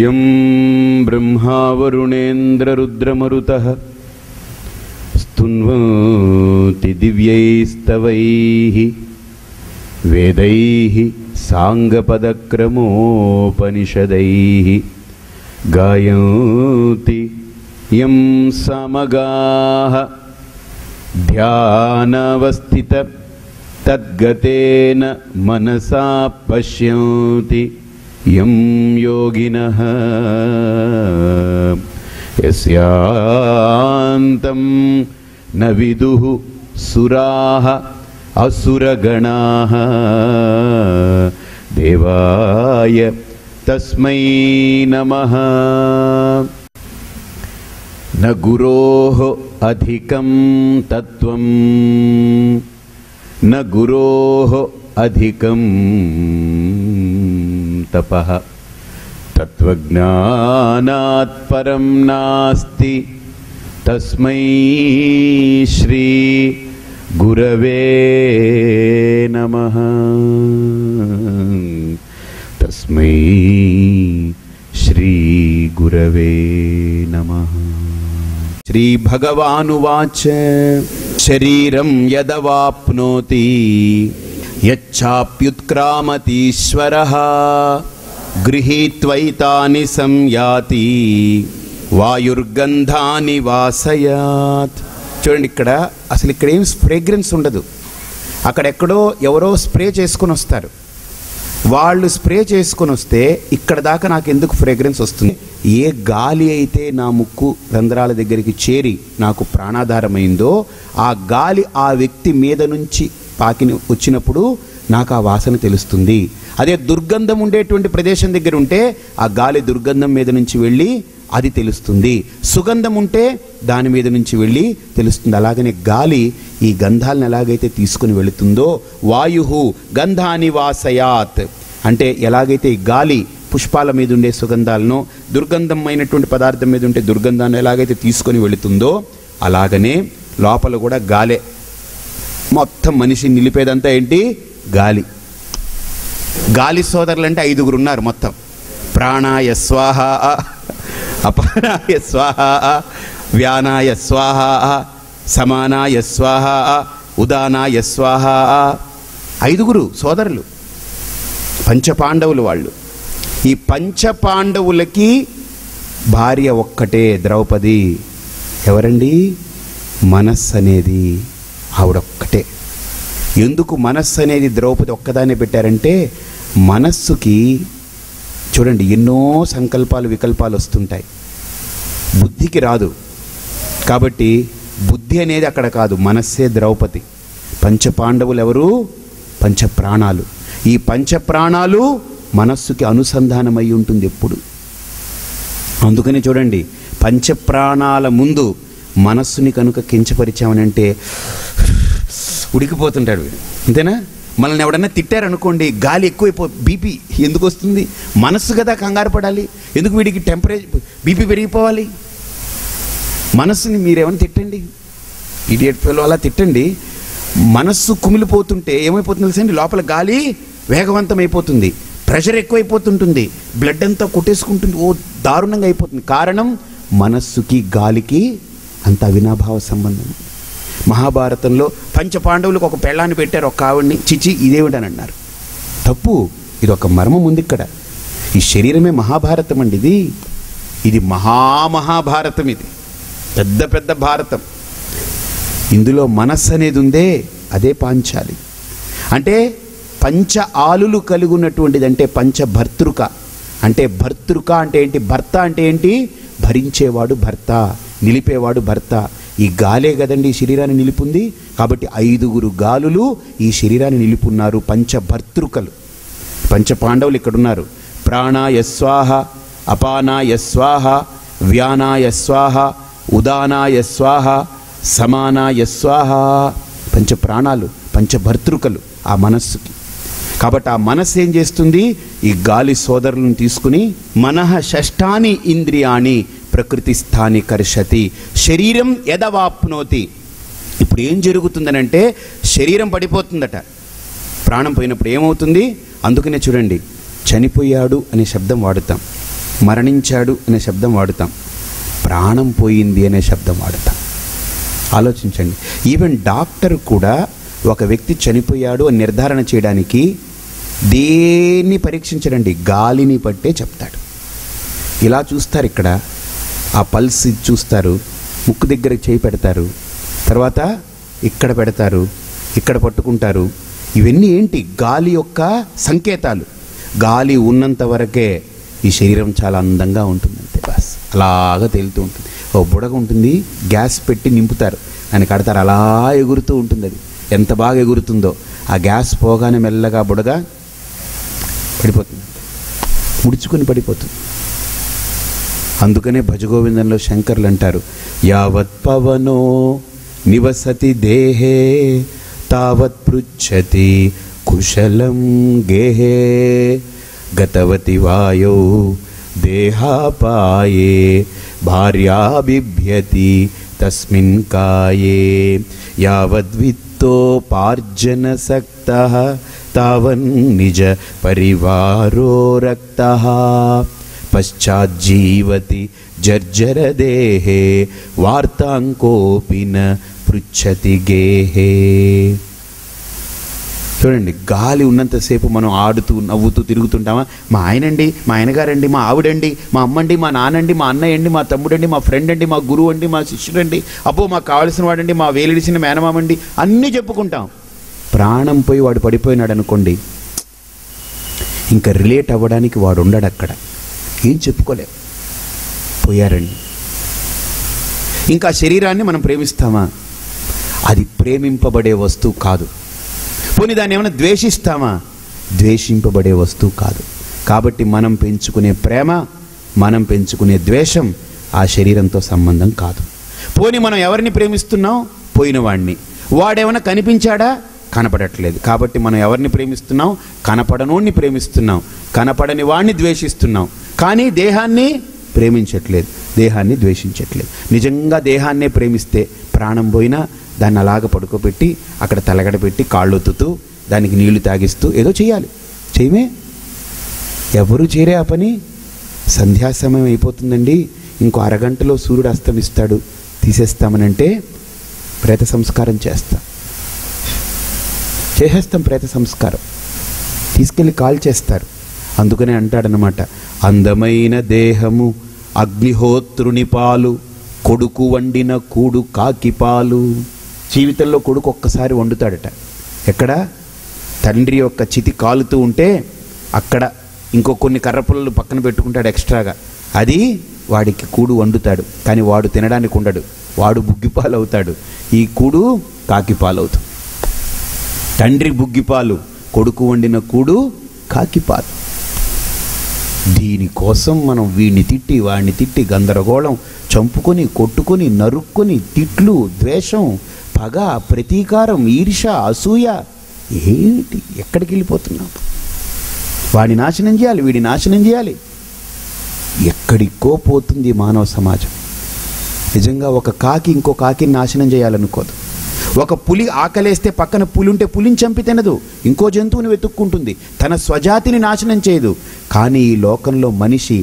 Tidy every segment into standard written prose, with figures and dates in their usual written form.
यं ब्रह्मा वरुणेन्द्ररुद्रमरुतः स्तुन्वन्ति दिव्यैस्तवैः वेदैः साङ्गपदक्रमोपनिषदैः गायन्ति यं समगाः ध्यानावस्थित तद्गतेन मनसा पश्यन्ति यं योगिनः यस्यान्तं न विदुः सुराः असुरगणाः देवाय तस्मै नमः। न गुरोः अधिकं तत्त्वं न गुरोः अधिकं तपः तत्त्वज्ञानात् परं नास्ति तस्मै श्री गुरवे नमः। तस्मै श्री गुरवे नमः। श्री भगवानुवाच शरीरं यदवाप्नोति यच्चाप्युत्क्रामतीश्वरः गृहीत्वैतानि संयाति వాయుర్గంధాని వాసయాత్. చూడండి, ఇక్కడ అసలు ఇక్కడ ఏం ఫ్రేగ్రెన్స్ ఉండదు. అక్కడెక్కడో ఎవరో స్ప్రే చేసుకొని వస్తారు. వాళ్ళు స్ప్రే చేసుకొని వస్తే ఇక్కడ దాకా నాకు ఎందుకు ఫ్రేగ్రెన్స్ వస్తుంది? ఏ గాలి అయితే నా ముక్కు రంధ్రాల దగ్గరికి చేరి నాకు ప్రాణాధారమైందో ఆ గాలి ఆ వ్యక్తి మీద నుంచి పాకిని వచ్చినప్పుడు నాకు ఆ వాసన తెలుస్తుంది. అదే దుర్గంధం ఉండేటువంటి ప్రదేశం దగ్గర ఉంటే ఆ గాలి దుర్గంధం మీద నుంచి వెళ్ళి అది తెలుస్తుంది. సుగంధం ఉంటే దాని మీద నుంచి వెళ్ళి తెలుస్తుంది. అలాగనే గాలి ఈ గంధాలను ఎలాగైతే తీసుకుని వెళుతుందో వాయు గంధాని వాసయాత్ అంటే ఎలాగైతే ఈ గాలి పుష్పాల మీద ఉండే సుగంధాలను దుర్గంధమైనటువంటి పదార్థం మీద ఉంటే దుర్గంధాన్ని ఎలాగైతే తీసుకొని వెళుతుందో అలాగనే లోపల కూడా గాలే. మొత్తం మనిషి నిలిపేదంతా ఏంటి? గాలి. గాలి సోదరులు అంటే 5 ఉన్నారు మొత్తం. ప్రాణాయ స్వాహ, అపానాయ స్వాహ, వ్యానాయ స్వాహ, సమానాయ స్వాహ, ఉదానాయ స్వాహ. 5 సోదరులు, పంచపాండవులు వాళ్ళు. ఈ పంచపాండవులకి భార్య ఒక్కటే, ద్రౌపది. ఎవరండి? మనస్సు అనేది ఆవిడొక్కటే. ఎందుకు మనస్సు అనేది ద్రౌపది ఒక్కదానే పెట్టారంటే మనస్సుకి చూడండి ఎన్నో సంకల్పాలు వికల్పాలు వస్తుంటాయి, బుద్ధికి రాదు. కాబట్టి బుద్ధి అనేది అక్కడ కాదు, మనస్సే ద్రౌపది. పంచపాండవులు ఎవరు? పంచప్రాణాలు. ఈ పంచప్రాణాలు మనస్సుకి అనుసంధానమై ఉంటుంది ఎప్పుడు. అందుకని చూడండి, పంచప్రాణాల ముందు మనస్సుని కనుక కించపరిచామనంటే ఉడికిపోతుంటాడు వీడు, అంతేనా? మనల్ని ఎవడన్నా తిట్టారనుకోండి, గాలి ఎక్కువైపో బీపీ ఎందుకు వస్తుంది? మనస్సు కదా కంగారు పడాలి. ఎందుకు వీడికి టెంపరేచర్ బీపీ పెరిగిపోవాలి? మనస్సుని మీరేమైనా తిట్టండి, ఇడియట్ ఫెలో అలా తిట్టండి, మనస్సు కుమిలిపోతుంటే ఏమైపోతుంది తెలుసండి? లోపల గాలి వేగవంతమైపోతుంది, ప్రెషర్ ఎక్కువైపోతుంటుంది, బ్లడ్ అంతా కొట్టేసుకుంటుంది, ఓ దారుణంగా అయిపోతుంది. కారణం మనస్సుకి గాలికి అంత అవినాభావ సంబంధం. మహాభారతంలో పంచపాండవులకు ఒక పెళ్ళాన్ని పెట్టారు, ఒక ఆవిడ్ని. చిచి ఇదేమిటని అన్నారు. తప్పు. ఇది ఒక మర్మం ఉంది ఇక్కడ. ఈ శరీరమే మహాభారతం అండి. ఇది మహామహాభారతం. ఇది పెద్ద పెద్ద భారతం. ఇందులో మనస్సు అనేది ఉందే, అదే పాంచాలి. అంటే పంచ ఆలులు కలిగి ఉన్నటువంటిది. అంటే పంచభర్తృక. అంటే భర్తృక అంటే ఏంటి? భర్త అంటే ఏంటి? భరించేవాడు భర్త, నిలిపేవాడు భర్త. ఈ గాలే కదండి ఈ శరీరాన్ని నిలుపుంది. కాబట్టి 5 గాలులు ఈ శరీరాన్ని నిలుపున్నారు, పంచభర్తృకలు. పంచపాండవులు ఇక్కడున్నారు. ప్రాణాయ స్వాహ, అపానాయ స్వాహ, వ్యానాయ స్వాహ, ఉదానాయ స్వాహ, సమానాయ స్వాహ. పంచప్రాణాలు, పంచభర్తృకలు ఆ మనస్సుకి. కాబట్టి ఆ మనస్సు ఏం చేస్తుంది? ఈ గాలి సోదరులను తీసుకుని మనః షష్ఠాని ఇంద్రియాణి ప్రకృతి స్థాని కర్షతి శరీరం యదవాప్నోతి. ఇప్పుడు ఏం జరుగుతుందనంటే శరీరం పడిపోతుందట. ప్రాణం పోయినప్పుడు ఏమవుతుంది? అందుకనే చూడండి, చనిపోయాడు అనే శబ్దం వాడుతాం. మరణించాడు అనే శబ్దం వాడుతాం, ప్రాణం పోయింది అనే శబ్దం వాడుతాం. ఆలోచించండి. ఈవెన్ డాక్టర్ కూడా ఒక వ్యక్తి చనిపోయాడు అని నిర్ధారణ చేయడానికి దేన్ని పరీక్షించడండి, గాలిని పట్టే చెప్తాడు. ఇలా చూస్తారు, ఇక్కడ ఆ పల్స్ చూస్తారు, ముక్కు దగ్గర చేయి పెడతారు, తర్వాత ఇక్కడ పెడతారు, ఇక్కడ పట్టుకుంటారు. ఇవన్నీ ఏంటి? గాలి యొక్క సంకేతాలు. గాలి ఉన్నంత వరకే ఈ శరీరం చాలా అందంగా ఉంటుంది, అంతే బాస్. అలాగా తేలుతూ ఉంటుంది. ఓ బుడగ ఉంటుంది, గ్యాస్ పెట్టి నింపుతారు, దాన్ని కడతారు, అలా ఎగురుతూ ఉంటుంది. అది ఎంత బాగా ఎగురుతుందో, ఆ గ్యాస్ పోగానే మెల్లగా బుడగ పడిపోతుంది, ముడుచుకొని పడిపోతుంది. అందుకనే భజగోవిందంలో శంకర్లు అంటారు, యావత్ పవనో నివసతి దేహే తావత్ పృచ్ఛతి కుశలం గేహే గతవతి వాయో దేహాపాయే భార్యా బిభ్యతి తస్మిన్ కాయే యావద్విత్తోపార్జన సక్తః తావన్ నిజ పరివారో రక్తః పశ్చాజ్జీవతి జర్జర దేహే వార్తాంకోపి న పృచ్ఛతి గేహే. చూడండి, గాలి ఉన్నంతసేపు మనం ఆడుతూ నవ్వుతూ తిరుగుతుంటామా? మా ఆయనండి, మా ఆయనగారండి, మా ఆవిడండి, మా అమ్మండి, మా నాన్నండి, మా అన్నయ్య అండి, మా తమ్ముడండి, మా ఫ్రెండ్ అండి, మా గురువు అండి, మా శిష్యుడండి, అబ్బో మాకు కావాల్సిన వాడండి, మా వేలిడిసిన మేనమామండి, అన్నీ చెప్పుకుంటాం. ప్రాణం పోయి వాడు పడిపోయినాడు అనుకోండి, ఇంకా రిలేట్ అవ్వడానికి వాడు ఉండడు అక్కడ, ఏం చెప్పుకోలేం, పోయారండి. ఇంకా శరీరాన్ని మనం ప్రేమిస్తామా? అది ప్రేమింపబడే వస్తువు కాదు. పోనీ దాన్ని ఏమైనా ద్వేషిస్తామా? ద్వేషింపబడే వస్తువు కాదు. కాబట్టి మనం పెంచుకునే ప్రేమ, మనం పెంచుకునే ద్వేషం ఆ శరీరంతో సంబంధం కాదు. పోనీ మనం ఎవరిని ప్రేమిస్తున్నాం? పోయిన వాడిని. వాడేమైనా కనిపించాడా? కనపడట్లేదు. కాబట్టి మనం ఎవరిని ప్రేమిస్తున్నాం? కనపడనోడిని ప్రేమిస్తున్నాం, కనపడని వాడిని ద్వేషిస్తున్నాం. కానీ దేహాన్ని ప్రేమించట్లేదు, దేహాన్ని ద్వేషించట్లేదు. నిజంగా దేహాన్నే ప్రేమిస్తే ప్రాణం పోయినా దాన్ని అలాగ పడుకోబెట్టి అక్కడ తలగడ పెట్టి కాళ్ళు ఒత్తుతూ దానికి నీళ్లు తాగిస్తూ ఏదో చేయాలి. చేయమే? ఎవరు చేరే ఆ పని? సంధ్యాసమయం అయిపోతుందండి, ఇంకో అరగంటలో సూర్యుడు అస్తమిస్తాడు, తీసేస్తామనంటే ప్రేత సంస్కారం చేసేస్తాం. ప్రేత సంస్కారం తీసుకెళ్ళి కాల్ చేస్తారు. అందుకనే అంటాడనమాట, అందమైన దేహము అగ్నిహోత్రుని పాలు, కొడుకు వండిన కూడు కాకి పాలు. జీవితంలో కొడుకు ఒక్కసారి వండుతాడట. ఎక్కడ? తండ్రి యొక్క చితి కాలుతూ ఉంటే అక్కడ ఇంకో కొన్ని కర్రపుల్లలు పక్కన పెట్టుకుంటాడు ఎక్స్ట్రాగా, అది వాడికి కూడు వండుతాడు. కానీ వాడు తినడానికి ఉండడు, వాడు బుగ్గిపాలు అవుతాడు, ఈ కూడు కాకిపాలు అవుతుంది. తండ్రి బుగ్గిపాలు, కొడుకు వండిన కూడు కాకిపాలు. దీనికోసం మనం వీడిని తిట్టి వాడిని తిట్టి గందరగోళం, చంపుకొని కొట్టుకొని నరుక్కొని తిట్లు, ద్వేషం, పగ, ప్రతీకారం, ఈర్ష, అసూయ, ఏమిటి? ఎక్కడికి వెళ్ళిపోతున్నాం? వాడిని నాశనం చేయాలి, వీడిని నాశనం చేయాలి, ఎక్కడికో పోతుంది మానవ సమాజం. నిజంగా ఒక కాకి ఇంకో కాకిని నాశనం చేయాలనుకోదు. ఒక పులి ఆకలేస్తే పక్కన పులి ఉంటే పులిని చంపి తినదు, ఇంకో జంతువుని వెతుక్కుంటుంది, తన స్వజాతిని నాశనం చేయదు. కానీ ఈ లోకంలో మనిషి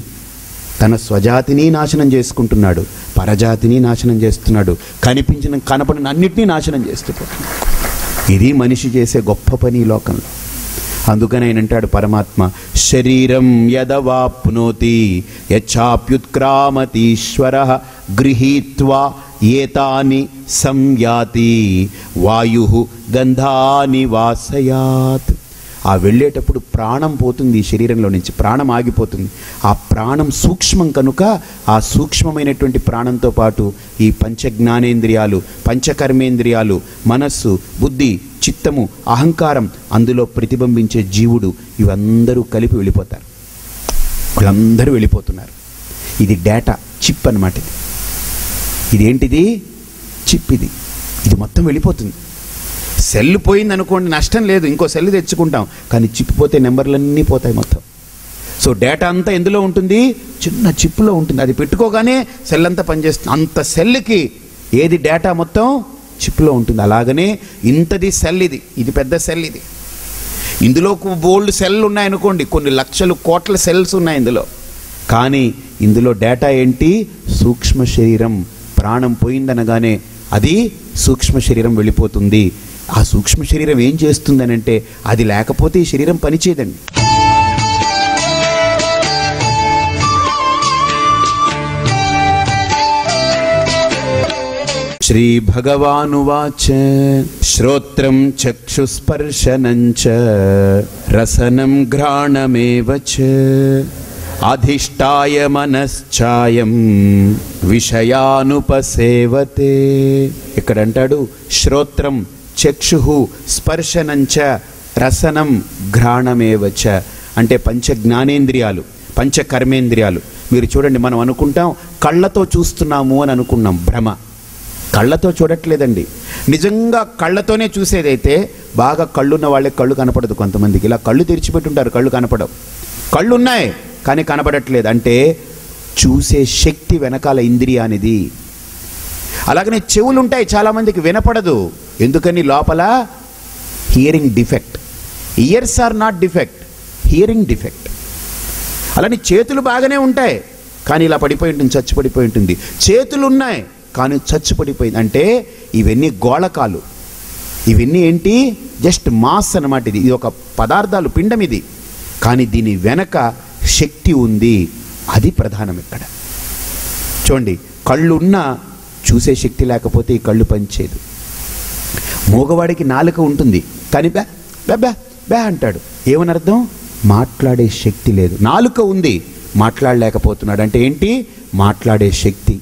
తన స్వజాతిని నాశనం చేసుకుంటున్నాడు, పరజాతిని నాశనం చేస్తున్నాడు, కనపడిన అన్నిటినీ నాశనం చేస్తున్నాడు. ఇది మనిషి చేసే గొప్ప పని ఈ లోకంలో. అందుకని ఆయన అంటాడు పరమాత్మ, శరీరం యదవాప్నోతి యచ్చాప్యుత్క్రామతీశ్వరః గృహీత్వా ఏతాని సంయాతి వాయుః గంధాని వాసయాత్. ఆ వెళ్ళేటప్పుడు ప్రాణం పోతుంది, ఈ శరీరంలో నుంచి ప్రాణం ఆగిపోతుంది. ఆ ప్రాణం సూక్ష్మం కనుక ఆ సూక్ష్మమైనటువంటి ప్రాణంతో పాటు ఈ పంచజ్ఞానేంద్రియాలు, పంచకర్మేంద్రియాలు, మనస్సు, బుద్ధి, చిత్తము, అహంకారం, అందులో ప్రతిబింబించే జీవుడు, ఇవందరూ కలిపి వెళ్ళిపోతారు. వీళ్ళందరూ వెళ్ళిపోతున్నారు. ఇది డేటా చిప్ అన్నమాట. ఇదేంటిది? చిప్. ఇది మొత్తం వెళ్ళిపోతుంది. సెల్ పోయింది అనుకోండి, నష్టం లేదు, ఇంకో సెల్ తెచ్చుకుంటాం. కానీ చిప్ పోతే నెంబర్లన్నీ పోతాయి మొత్తం. సో డేటా అంతా ఎందులో ఉంటుంది? చిన్న చిప్లో ఉంటుంది. అది పెట్టుకోగానే సెల్ అంతా పనిచేస్తుంది. అంత సెల్కి ఏది డేటా మొత్తం చిప్లో ఉంటుంది. అలాగనే ఇంతది సెల్, ఇది పెద్ద సెల్. ఇందులో బోల్డ్ సెల్ ఉన్నాయనుకోండి, కొన్ని లక్షలు కోట్ల సెల్స్ ఉన్నాయి ఇందులో. కానీ ఇందులో డేటా ఏంటి? సూక్ష్మ శరీరం. ప్రాణం పోయిందనగానే అది సూక్ష్మ శరీరం వెళ్ళిపోతుంది. ఆ సూక్ష్మ శరీరం ఏం చేస్తుందని అంటే, అది లేకపోతే ఈ శరీరం పనిచేయదండి. శ్రీ భగవానువాచ శ్రోత్రం చక్షుస్పర్శనం చ రసనం ఘ్రాణమేవ చ అధిష్టాయ మనశ్చాయం విషయానుపసేవతే. ఇక్కడ అంటాడు శ్రోత్రం చక్షు స్పర్శనం చ రసనం ఘ్రాణమేవ చ అంటే పంచ జ్ఞానేంద్రియాలు, పంచ కర్మేంద్రియాలు. మీరు చూడండి, మనం అనుకుంటాం కళ్ళతో చూస్తున్నాము అని అనుకున్నాం. భ్రమ. కళ్ళతో చూడట్లేదండి. నిజంగా కళ్ళతోనే చూసేదైతే బాగా కళ్ళున్న వాళ్ళకి కళ్ళు కనపడదు. కొంతమందికి ఇలా కళ్ళు తెరిచిపెట్టుంటారు, కళ్ళు కనపడవు. కళ్ళున్నాయి కానీ కనపడట్లేదు అంటే చూసే శక్తి వెనకాల ఇంద్రియానిది. అలాగనే చెవులు ఉంటాయి, చాలామందికి వినపడదు. ఎందుకని? లోపల hearing defect. Years or not defect, hearing defect. అలానే చేతులు బాగానే ఉంటాయి కానీ ఇలా పడిపోయి ఉంటుంది, చచ్చి పడిపోయి ఉంటుంది. చేతులు ఉన్నాయి కానీ చచ్చుపడిపోయింది. అంటే ఇవన్నీ గోళకాలు. ఇవన్నీ ఏంటి? జస్ట్ మాస్ అన్నమాట. ఇది ఒక పదార్థాలు, పిండం ఇది. కానీ దీని వెనక శక్తి ఉంది. అది ప్రధానం ఇక్కడ. చూడండి, కళ్ళున్నా చూసే శక్తి లేకపోతే ఈ కళ్ళు పనిచేయదు. మూగవాడికి నాలుక ఉంటుంది కానీ బ్యా బ్యా బ్యా అంటాడు. ఏమని అర్థం? మాట్లాడే శక్తి లేదు. నాలుక ఉంది, మాట్లాడలేకపోతున్నాడు. అంటే ఏంటి? మాట్లాడే శక్తి.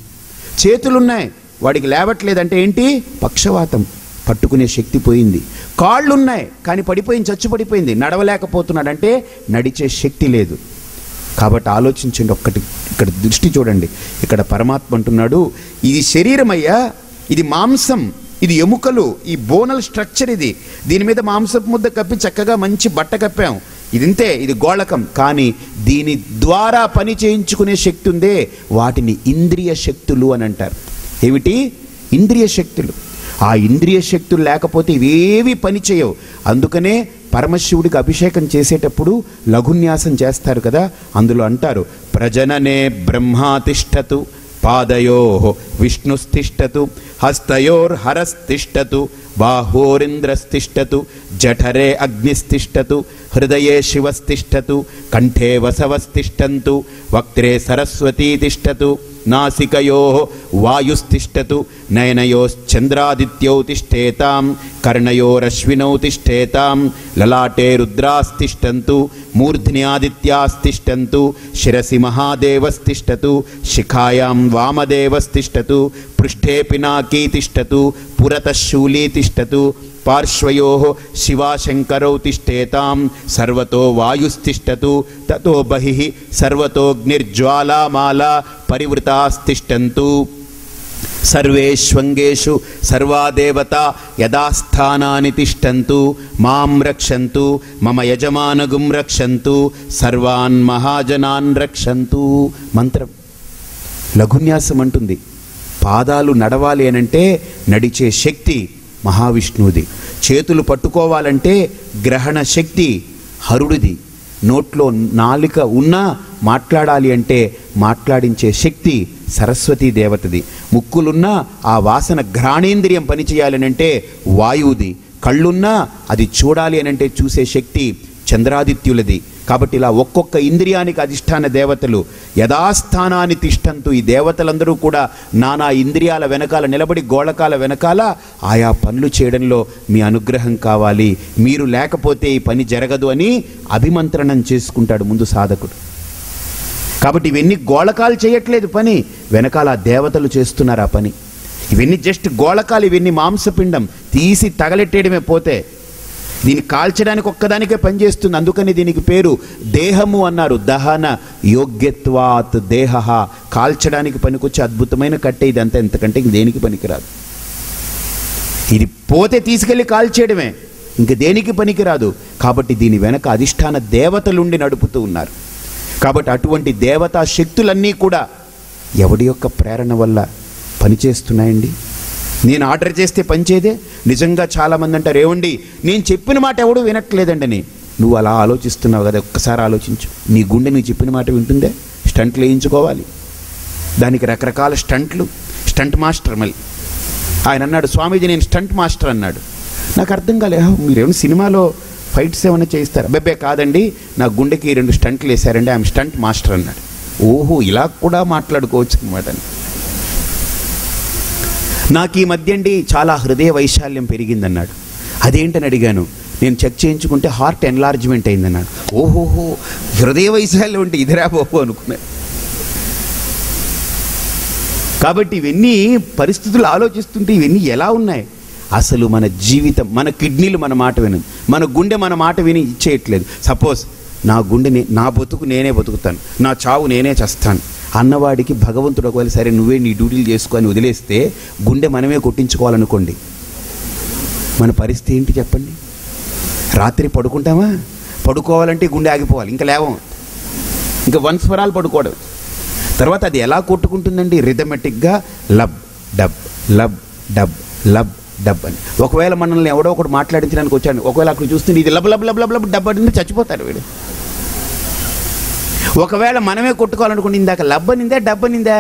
చేతులున్నాయి, వాడికి లేవట్లేదంటే ఏంటి? పక్షవాతం, పట్టుకునే శక్తి పోయింది. కాళ్ళున్నాయి కానీ పడిపోయింది, చచ్చు పడిపోయింది, నడవలేకపోతున్నాడు అంటే నడిచే శక్తి లేదు. కాబట్టి ఆలోచించండి ఒక్కటి. ఇక్కడ దృష్టి చూడండి. ఇక్కడ పరమాత్మ అంటున్నాడు, ఇది శరీరం అయ్యా, ఇది మాంసం, ఇది ఎముకలు, ఈ బోనల్ స్ట్రక్చర్ ఇది. దీని మీద మాంసపు ముద్ద కప్పి చక్కగా మంచి బట్ట కప్పాం. ఇదింతే, ఇది గోళకం. కానీ దీని ద్వారా పని చేయించుకునే శక్తి ఉందే, వాటిని ఇంద్రియ శక్తులు అని అంటారు. ఏమిటి? ఇంద్రియ శక్తులు. ఆ ఇంద్రియ శక్తులు లేకపోతే ఇవేవి పని చేయవు. అందుకనే పరమశివుడికి అభిషేకం చేసేటప్పుడు లఘున్యాసం చేస్తారు కదా, అందులో అంటారు ప్రజననే బ్రహ్మాతిష్టతు పాదయో విష్ణుస్తిష్టతు హస్తయోర్హరస్తిష్టతు బాహోరింద్రస్తిష్టతు జఠరే అగ్నిస్తిష్టతు హృదయే శివస్తిష్టతు కంఠే వసవస్తిష్టంతు వక్త్రే సరస్వతీ తిష్టతు నాసికయో వాయుస్తిష్టతు నయనయోశ్చంద్రాదిత్యౌ తిష్టేతాం కర్ణయోరశ్వినౌ తిష్టేతాం లలాటే రుద్రాస్తిష్టంతు మూర్ధ్న్యాదిత్యాస్తిష్టంతు శిరసి మహాదేవస్తిష్టతు శిఖాయాం వామదేవస్తిష్టతు పృష్ఠే పినాకీ తిష్టతు పురతః శూలీ తిష్టతు పార్శ్వయో శివాశంకరౌ తిష్టేతాం సర్వతో వాయుస్తిష్టతు తతో బహిః సర్వతోగ్నిర్జ్వాలామాలా పరివృతాస్తిష్టంతు సర్వేష్వంగేషు సర్వా దేవతా యథాస్థానాని తిష్టంతు మాం రక్షంతు మమ యజమానగుం రక్షంతు సర్వాన్ మహాజనాన్ రక్షంతు. మంత్రం లఘున్యాసం అంటుంది. పాదాలు నడవాలి అనంటే నడిచే శక్తి మహావిష్ణువుది. చేతులు పట్టుకోవాలంటే గ్రహణ శక్తి హరుడిది. నోట్లో నాలిక ఉన్నా మాట్లాడాలి అంటే మాట్లాడించే శక్తి సరస్వతీ దేవతది. ముక్కులున్నా ఆ వాసన ఘ్రాణేంద్రియం పనిచేయాలనంటే వాయువుది. కళ్ళున్నా అది చూడాలి అనంటే చూసే శక్తి చంద్రాదిత్యులది. కాబట్టి ఇలా ఒక్కొక్క ఇంద్రియానికి అధిష్టాన దేవతలు యథాస్థానాన్ని తిష్టంతు. ఈ దేవతలందరూ కూడా నానా ఇంద్రియాల వెనకాల నిలబడి గోళకాల వెనకాల ఆయా పనులు చేయడంలో మీ అనుగ్రహం కావాలి, మీరు లేకపోతే ఈ పని జరగదు అని అభిమంత్రణం చేసుకుంటాడు ముందు సాధకుడు. కాబట్టి ఇవన్నీ గోళకాలు చేయట్లేదు పని, వెనకాల దేవతలు చేస్తున్నారు ఆ పని. ఇవన్నీ జస్ట్ గోళకాలు, ఇవన్నీ మాంసపిండం తీసి తగలెట్టేయడమే. పోతే దీన్ని కాల్చడానికి ఒక్కదానికే పనిచేస్తుంది. అందుకని దీనికి పేరు దేహము అన్నారు. దహన యోగ్యత్వాత్ దేహ. కాల్చడానికి పనికొచ్చే అద్భుతమైన కట్టె ఇదంతా, ఎంతకంటే ఇంక దేనికి పనికిరాదు. ఇది పోతే తీసుకెళ్ళి కాల్చేయడమే, ఇంక దేనికి పనికిరాదు. కాబట్టి దీని వెనక అధిష్టాన దేవతలుండి నడుపుతూ ఉన్నారు. కాబట్టి అటువంటి దేవతా శక్తులన్నీ కూడా ఎవడి యొక్క ప్రేరణ వల్ల పనిచేస్తున్నాయండి? నేను ఆర్డర్ చేస్తే పనిచేదే. నిజంగా చాలామంది అంటారు, ఏమండి నేను చెప్పిన మాట ఎవడు వినట్లేదండి అని. నువ్వు అలా ఆలోచిస్తున్నావు కదా, ఒక్కసారి ఆలోచించు. నీ గుండె నువ్వు చెప్పిన మాట వింటుందే? స్టంట్లు వేయించుకోవాలి, దానికి రకరకాల స్టంట్ మాస్టర్. మళ్ళీ ఆయన అన్నాడు, స్వామీజీ నేను స్టంట్ మాస్టర్ అన్నాడు. నాకు అర్థం కాలే, మీరేమైనా సినిమాలో ఫైట్స్ ఏమైనా చేయిస్తారా? బెబ్బే కాదండి, నా గుండెకి 2 స్టంట్లు వేశారండి, ఆమె స్టంట్ మాస్టర్ అన్నాడు. ఓహో, ఇలా కూడా మాట్లాడుకోవచ్చు అనమాట. నాకు ఈ మధ్య అండి చాలా హృదయ వైశాల్యం పెరిగిందన్నాడు. అదేంటని అడిగాను. నేను చెక్ చేయించుకుంటే హార్ట్ ఎన్లార్జ్మెంట్ అయిందన్నాడు. ఓహోహో, హృదయ వైశాల్యం అంటే ఇదిరా బాబు అనుకున్నాను. కాబట్టి ఇవన్నీ పరిస్థితులు ఆలోచిస్తుంటే ఇవన్నీ ఎలా ఉన్నాయి? అసలు మన జీవితం, మన కిడ్నీలు మన మాట వినదు, మన గుండె మన మాట విని ఇచ్చేయట్లేదు. సపోజ్ నా గుండెని, నా బతుకు నేనే బతుకుతాను, నా చావు నేనే చస్తాను అన్నవాడికి భగవంతుడు ఒకవేళ సరే నువ్వే నీ డ్యూటీలు చేసుకొని వదిలేస్తే గుండె మనమే కొట్టించుకోవాలనుకోండి, మన పరిస్థితి ఏంటి చెప్పండి? రాత్రి పడుకుంటామా? పడుకోవాలంటే గుండె ఆగిపోవాలి, ఇంకా లేవం, ఇంకా వన్స్ ఫర్ ఆల్ పడుకోవడం. తర్వాత అది ఎలా కొట్టుకుంటుందండి? రిథమెటిక్గా lub dub lub dub lub dub అని. ఒకవేళ మనల్ని ఎవడో ఒకటి మాట్లాడించడానికి వచ్చాడు, ఒకవేళ అక్కడ చూస్తుంది ఇది లబ్ లబ్ లబ్ లబ్ లబ్ డబ్ అంటే చచ్చిపోతాడు వీడు. ఒకవేళ మనమే కొట్టుకోవాలనుకుంటే ఇందాక లబ్ అనిందా డబ్ అనిందా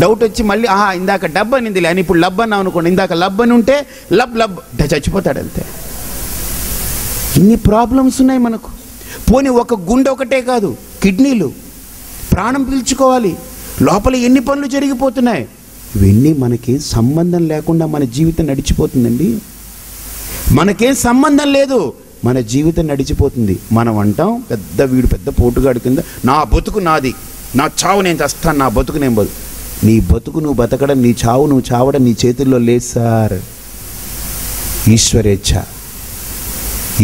డౌట్ వచ్చి మళ్ళీ ఇందాక డబ్ అనింది అని ఇప్పుడు లబ్ అన్నాం అనుకోండి, ఇందాక లబ్ అని ఉంటే లబ్ లబ్ చచ్చిపోతాడు అంతే. ఇన్ని ప్రాబ్లమ్స్ ఉన్నాయి మనకు. పోనీ ఒక గుండె ఒకటే కాదు, కిడ్నీలు, ప్రాణం పీల్చుకోవాలి, లోపల ఎన్ని పనులు జరిగిపోతున్నాయి. ఇవన్నీ మనకి సంబంధం లేకుండా మన జీవితం నడిచిపోతుందండి. మనకేం సంబంధం లేదు, మన జీవితం నడిచిపోతుంది. మనం అంటాం వీడు పెద్ద పోటుగాడి కింద, నా బతుకు నాది, నా చావు నేను చస్తాను, నా బతుకు నేను బతుకు. నీ బతుకు నువ్వు బతకడం, నీ చావు నువ్వు చావడం నీ చేతుల్లో లేదు సార్. ఈశ్వరేచ్ఛ,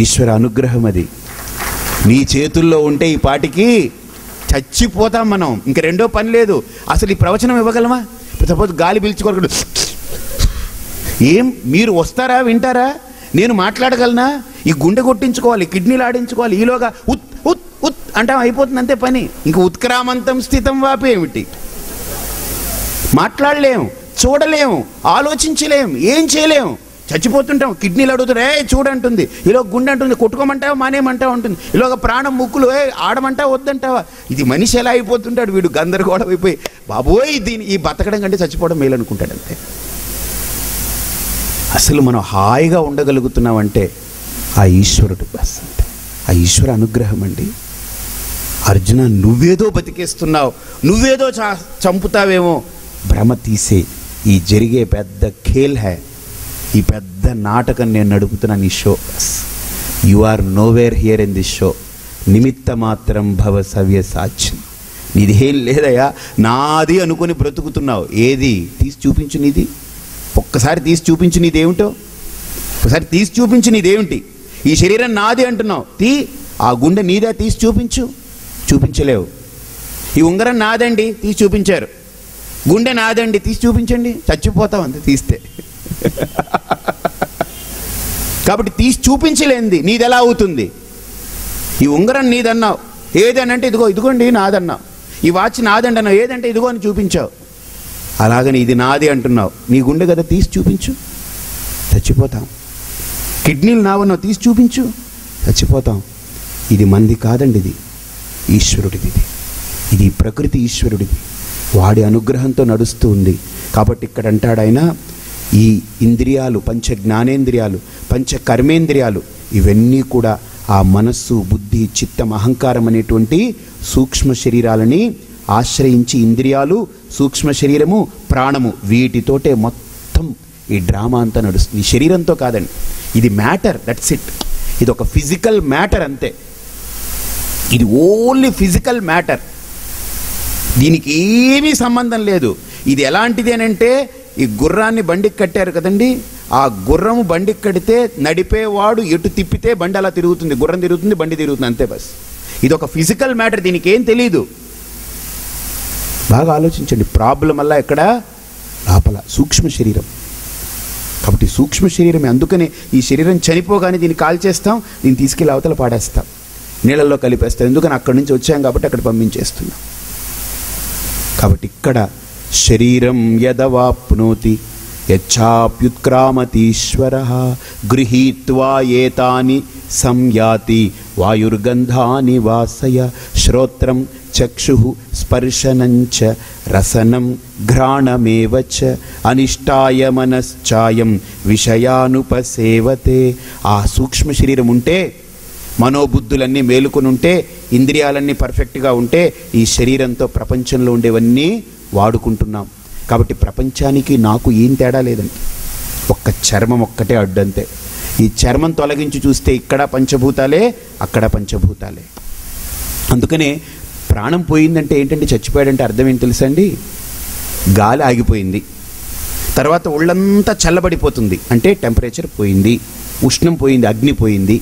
ఈశ్వర అనుగ్రహం అది నీ చేతుల్లో ఉంటే ఈ పాటికి చచ్చిపోతాం మనం, ఇంక రెండో పని లేదు. అసలు ఈ ప్రవచనం ఇవ్వగలమా? సపోజ్ గాలి పీల్చుకోవాలి, ఏం మీరు వస్తారా వింటారా? నేను మాట్లాడగలనా? ఈ గుండె కొట్టించుకోవాలి, కిడ్నీలు ఆడించుకోవాలి, ఈలోగా ఉత్ ఉత్ ఉత్ అంటాం, అయిపోతుంది అంతే పని. ఇంక ఉత్క్రామంతం స్థితం వాపు ఏమిటి? మాట్లాడలేము, చూడలేము, ఆలోచించలేము, ఏం చేయలేము, చచ్చిపోతుంటాం. కిడ్నీలు అడుగుతారు, చూడంటుంది, ఈలో గుండె అంటుంది కొట్టుకోమంటావా మానేమంటావా ఉంటుంది, ఈలోగా ప్రాణం ముక్కులు ఆడమంటావా వద్దంటావా. ఇది మనిషి ఎలా అయిపోతుంటాడు, వీడు గందరగోళం అయిపోయి బాబోయ్ ఈ బతకడం కంటే చచ్చిపోవడం మేలు అనుకుంటాడు అంతే. అసలు మనం హాయిగా ఉండగలుగుతున్నామంటే ఆ ఈశ్వరుడు బస్ అంతే, ఆ ఈశ్వర అనుగ్రహం అండి. అర్జున, నువ్వేదో బతికేస్తున్నావు, నువ్వేదో చంపుతావేమో, భ్రమ తీసే ఈ జరిగే పెద్ద ఖేల్ హై, ఈ పెద్ద నాటకం నేను నడుపుతున్నాను ఈ show. You are nowhere here in this show, నిమిత్త మాత్రం భవ సవ్య సాక్ష్యం. నీదేం లేదయ్యా, నాది అనుకుని బ్రతుకుతున్నావు. ఏది తీసి చూపించు నీది, ఒక్కసారి తీసి చూపించు నీదేమిటో, ఒకసారి తీసి చూపించు నీదేమిటి. ఈ శరీరం నాది అంటున్నావు, ఆ గుండె నీదే, తీసి చూపించు. చూపించలేవు. ఈ ఉంగరం నాదండి, తీసి చూపించారు. గుండె నాదండి, తీసి చూపించండి, చచ్చిపోతావు అంతే తీస్తే. కాబట్టి తీసి చూపించలేంది నీది ఎలా అవుతుంది? ఈ ఉంగరం నీదన్నావు, ఏదని అంటే ఇదిగోండి నాదన్నావు. ఈ వాచ్ నాదండి అన్నావు, ఏదంటే ఇదిగో అని చూపించావు. అలాగని ఇది నాది అంటున్నావు, నీ గుండె కదా, తీసి చూపించు, చచ్చిపోతాం. కిడ్నీలు నావన్నావు, తీసి చూపించు, చచ్చిపోతాం. ఇది మంది కాదండి, ఇది ఈశ్వరుడిది, ఇది ప్రకృతి ఈశ్వరుడిది, వాడి అనుగ్రహంతో నడుస్తూ ఉంది. కాబట్టి ఇక్కడ అంటాడు ఆయన, ఈ ఇంద్రియాలు, పంచ జ్ఞానేంద్రియాలు, పంచ కర్మేంద్రియాలు, ఇవన్నీ కూడా ఆ మనస్సు, బుద్ధి, చిత్తం, అహంకారం అనేటువంటి సూక్ష్మ శరీరాలని ఆశ్రయించి, ఇంద్రియాలు, సూక్ష్మ శరీరము, ప్రాణము, వీటితోటే మొత్తం ఈ డ్రామా అంతా నడుస్తుంది. ఈ శరీరంతో కాదండి, ఇది మ్యాటర్, దట్స్ ఇట్. ఇది ఒక ఫిజికల్ మ్యాటర్ అంతే, ఇది ఓన్లీ ఫిజికల్ మ్యాటర్, దీనికి ఏమీ సంబంధం లేదు. ఇది ఎలాంటిది అని అంటే, ఈ గుర్రాన్ని బండికి కట్టారు కదండి, ఆ గుర్రము బండికి కడితే నడిపేవాడు ఎటు తిప్పితే బండి అలా తిరుగుతుంది, గుర్రం తిరుగుతుంది, బండి తిరుగుతుంది, అంతే బస్. ఇది ఒక ఫిజికల్ మ్యాటర్, దీనికి ఏం తెలీదు. బాగా ఆలోచించండి. ప్రాబ్లం వల్ల ఎక్కడ? లోపల సూక్ష్మ శరీరం. కాబట్టి సూక్ష్మ శరీరమే. అందుకనే ఈ శరీరం చనిపోగానే దీన్ని కాల్చేస్తాం, దీన్ని తీసుకెళ్ళి అవతల పాడేస్తాం, నీళ్ళల్లో కలిపేస్తాం. ఎందుకని అక్కడి నుంచి వచ్చాం కాబట్టి అక్కడ పంపించేస్తున్నాం. కాబట్టి ఇక్కడ శరీరం యదవాప్నోతి యచ్చాప్యుత్క్రామతీశ్వరః గృహీత్వా ఏతాని సంయాతి వాయుర్గంధాని వాసయ శ్రోత్రం చక్షుః స్పర్శనంచ రసనం ఘ్రాణమేవ చ అనిష్టాయ మనశ్చాయం విషయానుపసేవతే. ఆ సూక్ష్మ శరీరం ఉంటే, మనోబుద్ధులన్నీ మేలుకొని ఉంటే, ఇంద్రియాలన్నీ పర్ఫెక్ట్గా ఉంటే ఈ శరీరంతో ప్రపంచంలో ఉండేవన్నీ వాడుకుంటున్నాం. కాబట్టి ప్రపంచానికి నాకు ఏం తేడా లేదండి, ఒక్క చర్మం ఒక్కటే అడ్డంతే. ఈ చర్మం తొలగించి చూస్తే ఇక్కడ పంచభూతాలే, అక్కడ పంచభూతాలే. అందుకనే ప్రాణం పోయిందంటే ఏంటంటే, చచ్చిపోయాడంటే అర్థం ఏంటి తెలుసండి? గాలి ఆగిపోయింది, తర్వాత ఒళ్ళంతా చల్లబడిపోతుంది అంటే టెంపరేచర్ పోయింది, ఉష్ణం పోయింది, అగ్ని పోయింది,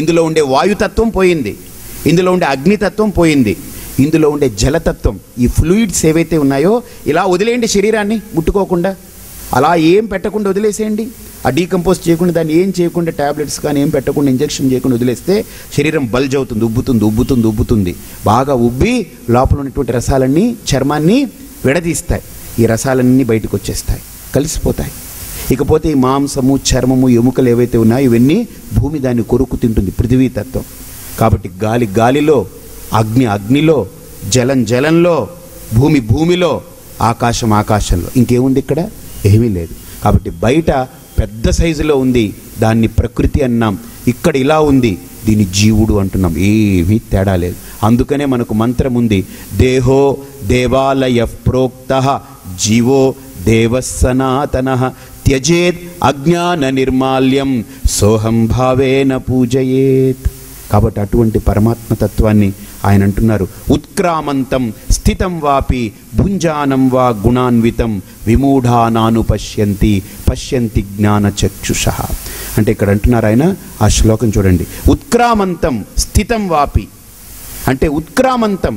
ఇందులో ఉండే వాయుతత్వం పోయింది, ఇందులో ఉండే అగ్నితత్వం పోయింది, ఇందులో ఉండే జలతత్వం, ఈ ఫ్లూయిడ్స్ ఏవైతే ఉన్నాయో ఇలా వదిలేయండి శరీరాన్ని ముట్టుకోకుండా, అలా ఏం పెట్టకుండా వదిలేసేయండి. ఆ డీకంపోజ్ చేయకుండా, దాన్ని ఏం చేయకుండా, ట్యాబ్లెట్స్ కానీ ఏం పెట్టకుండా, ఇంజెక్షన్ చేయకుండా వదిలేస్తే శరీరం బల్జ్ అవుతుంది, ఉబ్బుతుంది. బాగా ఉబ్బి లోపల ఉన్నటువంటి రసాలన్నీ చర్మాన్ని విడదీస్తాయి. ఈ రసాలన్నీ బయటకు వచ్చేస్తాయి, కలిసిపోతాయి. ఇకపోతే ఈ మాంసము, చర్మము, ఎముకలు ఏవైతే ఉన్నాయో ఇవన్నీ భూమి దాన్ని కొరుకు తింటుంది, పృథివీతత్వం. కాబట్టి గాలి గాలిలో, అగ్ని అగ్నిలో, జలం జలంలో, భూమి భూమిలో, ఆకాశం ఆకాశంలో. ఇంకేముంది ఇక్కడ? ఏమీ లేదు. కాబట్టి బయట పెద్ద సైజులో ఉంది, దాన్ని ప్రకృతి అన్నాం. ఇక్కడ ఇలా ఉంది, దీన్ని జీవుడు అంటున్నాం. ఏమీ తేడా లేదు. అందుకనే మనకు మంత్రం ఉంది, దేహో దేవాలయ ప్రోక్తః జీవో దేవసనాతనః త్యజేత్ అజ్ఞాన నిర్మాల్యం సోహం భావేన పూజయేత్. కాబట్టి అటువంటి పరమాత్మతత్వాన్ని ఆయన అంటున్నారు, ఉత్క్రామంతం స్థితం వాపి భుంజానం వా గుణాన్వితం విమూఢానాను పశ్యంతి జ్ఞానచక్షుషః. అంటే ఇక్కడ అంటున్నారు ఆయన, ఆ శ్లోకం చూడండి, ఉత్క్రామంతం స్థితం వాపి అంటే ఉత్క్రామంతం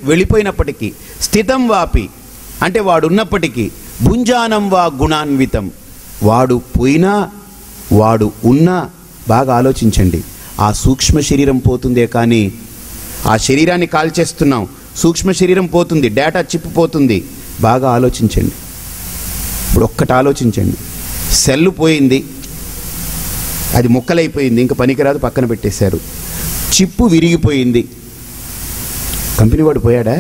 వెళ్ళిపోయినప్పటికీ, స్థితం వాపి అంటే వాడు ఉన్నప్పటికీ, భుంజానం వా గుణాన్వితం వాడు పోయినా వాడు ఉన్నా. బాగా ఆలోచించండి, ఆ సూక్ష్మ శరీరం పోతుందే కానీ ఆ శరీరాన్ని కాల్చేస్తున్నాం, సూక్ష్మ శరీరం పోతుంది, డేటా చిప్ పోతుంది. బాగా ఆలోచించండి. ఇప్పుడు ఒక్కటి ఆలోచించండి, సెల్ పోయింది, అది ముక్కలైపోయింది, ఇంకా పనికిరాదు, పక్కన పెట్టేశారు. చిప్పు విరిగిపోయింది, కంపెనీ వాడు పోయాడా?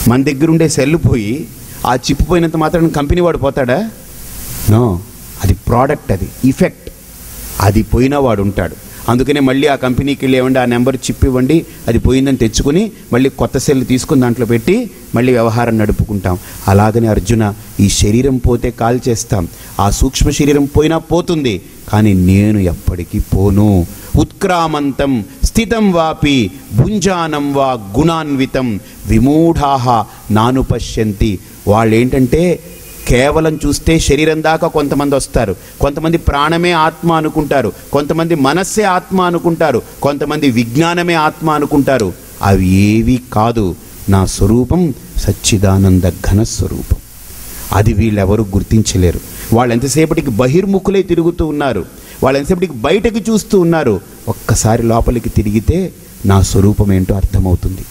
మన దగ్గర ఉండే సెల్ పోయి ఆ చిప్పు పోయినంత మాత్రం కంపెనీ వాడు పోతాడా? నో, అది ప్రోడక్ట్, అది ఇఫెక్ట్. అది పోయినా వాడు ఉంటాడు. అందుకనే మళ్ళీ ఆ కంపెనీకి వెళ్ళి ఏమండి ఆ నెంబర్ చిప్ ఇవ్వండి, అది పోయిందని తెచ్చుకుని మళ్ళీ కొత్త సెల్ తీసుకుని దాంట్లో పెట్టి మళ్ళీ వ్యవహారం నడుపుకుంటాం. అలాగనే అర్జున, ఈ శరీరం పోతే కాల్ చేస్తాం, ఆ సూక్ష్మ శరీరం పోయినా పోతుంది, కానీ నేను ఎప్పటికీ పోను. ఉత్క్రామంతం స్థితం వాపి భుంజానం వా గుణాన్వితం విమూఢాః నాను పశ్యంతి. వాళ్ళు ఏంటంటే కేవలం చూస్తే శరీరం దాకా కొంతమంది వస్తారు, కొంతమంది ప్రాణమే ఆత్మ అనుకుంటారు, కొంతమంది మనస్సే ఆత్మ అనుకుంటారు, కొంతమంది విజ్ఞానమే ఆత్మ అనుకుంటారు. అవి ఏవి కాదు, నా స్వరూపం సచ్చిదానంద ఘన స్వరూపం. అది వీళ్ళెవరూ గుర్తించలేరు. వాళ్ళు ఎంతసేపటికి బహిర్ముఖులై తిరుగుతూ ఉన్నారు, వాళ్ళు ఎంతసేపటికి బయటకి చూస్తూ ఉన్నారు. ఒక్కసారి లోపలికి తిరిగితే నా స్వరూపం ఏంటో అర్థమవుతుంది.